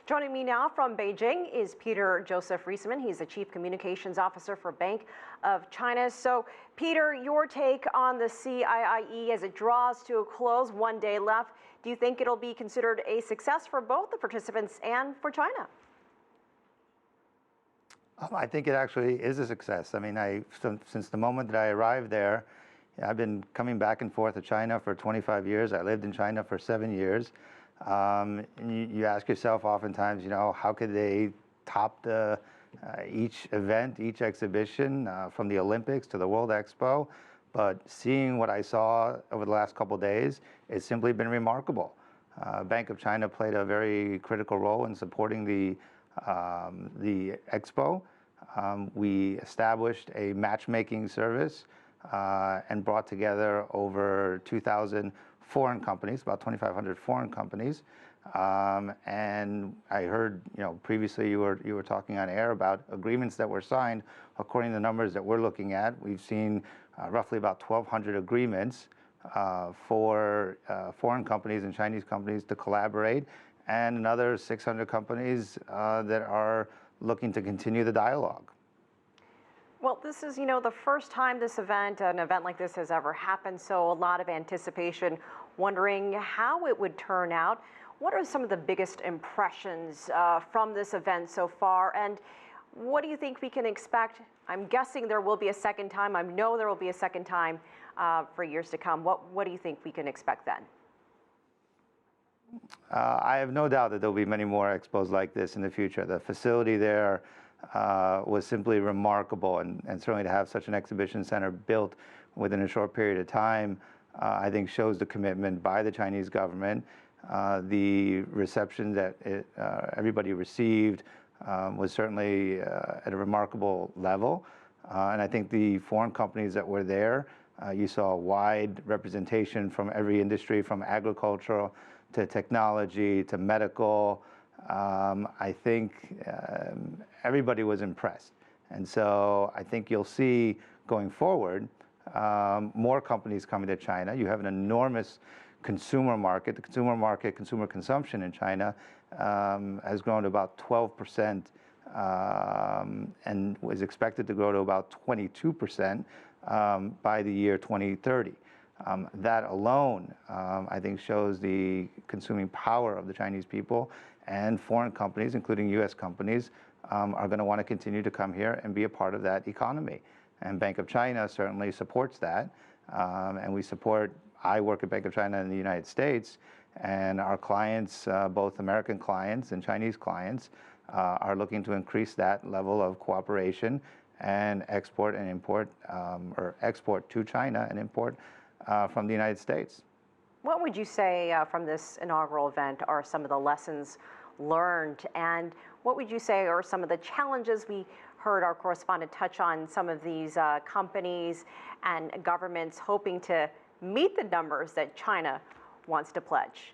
Joining me now from Beijing is Peter Joseph Reisman. He's the Chief Communications Officer for Bank of China. So, Peter, your take on the CIIE as it draws to a close, 1 day left. Do you think it'll be considered a success for both the participants and for China? I think it actually is a success. I mean, since the moment that I arrived there, I've been coming back and forth to China for 25 years. I lived in China for 7 years. And you ask yourself oftentimes, how could they top each event, each exhibition, from the Olympics to the World Expo? But seeing what I saw over the last couple of days, it's simply been remarkable. Bank of China played a very critical role in supporting the expo. We established a matchmaking service and brought together over 2,000 foreign companies, about 2,500 foreign companies. And I heard, previously you were talking on air about agreements that were signed. According to the numbers that we're looking at, we've seen roughly about 1,200 agreements for foreign companies and Chinese companies to collaborate, and another 600 companies that are looking to continue the dialogue. Well, this is, the first time an event like this has ever happened, so a lot of anticipation, wondering how it would turn out. What are some of the biggest impressions from this event so far, and what do you think we can expect? I'm guessing there will be a second time. I know there will be a second time for years to come. What do you think we can expect then? I have no doubt that there'll be many more expos like this in the future. The facility there was simply remarkable, and certainly to have such an exhibition center built within a short period of time, I think shows the commitment by the Chinese government. The reception that everybody received was certainly at a remarkable level, and I think the foreign companies that were there, you saw a wide representation from every industry, from agricultural to technology to medical. I think everybody was impressed. And so I think you'll see going forward more companies coming to China. You have an enormous consumer market. The consumer market, consumer consumption in China has grown to about 12% and was expected to grow to about 22% by the year 2030. That alone, I think, shows the consuming power of the Chinese people, and foreign companies, including U.S. companies, are going to want to continue to come here and be a part of that economy. And Bank of China certainly supports that. And I work at Bank of China in the United States, and our clients, both American clients and Chinese clients, are looking to increase that level of cooperation and export and import, or export to China and import from the United States. What would you say from this inaugural event are some of the lessons learned, and what would you say are some of the challenges? We heard our correspondent touch on some of these companies and governments hoping to meet the numbers that China wants to pledge.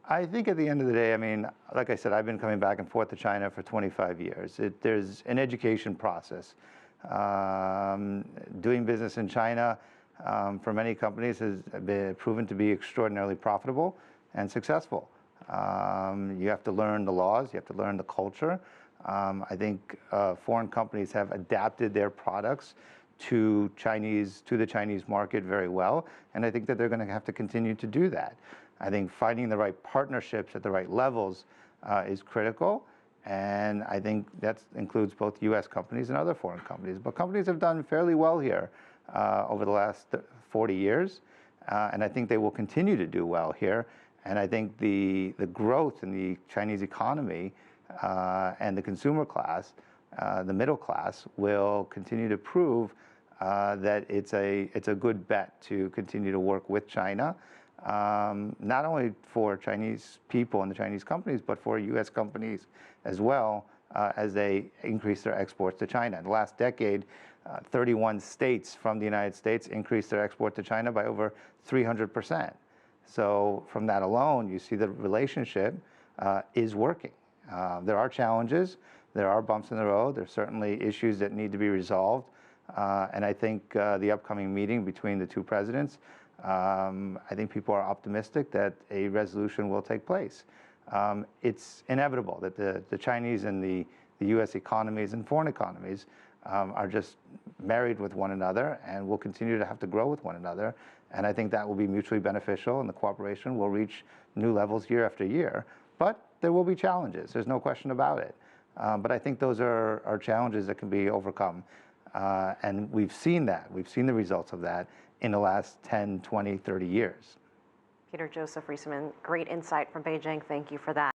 I think at the end of the day, I mean, like I said, I've been coming back and forth to China for 25 years. There's an education process. Doing business in China for many companies has been proven to be extraordinarily profitable and successful. You have to learn the laws, you have to learn the culture. I think foreign companies have adapted their products to the Chinese market very well, and I think that they're going to have to continue to do that. I think finding the right partnerships at the right levels is critical, and I think that includes both U.S. companies and other foreign companies. But companies have done fairly well here over the last 40 years, and I think they will continue to do well here. And I think the growth in the Chinese economy and the consumer class, the middle class, will continue to prove that it's a good bet to continue to work with China, not only for Chinese people and the Chinese companies, but for U.S. companies as well, as they increase their exports to China. In the last decade, 31 states from the United States increased their export to China by over 300%. So from that alone, you see the relationship is working. There are challenges, there are bumps in the road, there's certainly issues that need to be resolved, and I think the upcoming meeting between the two presidents I think people are optimistic that a resolution will take place. It's inevitable that the Chinese and the U.S. economies and foreign economies are just married with one another and will continue to have to grow with one another. And I think that will be mutually beneficial, and the cooperation will reach new levels year after year. But there will be challenges. There's no question about it. But I think those are challenges that can be overcome. And we've seen that. We've seen the results of that in the last 10, 20, 30 years. Peter Joseph Reisman, great insight from Beijing. Thank you for that.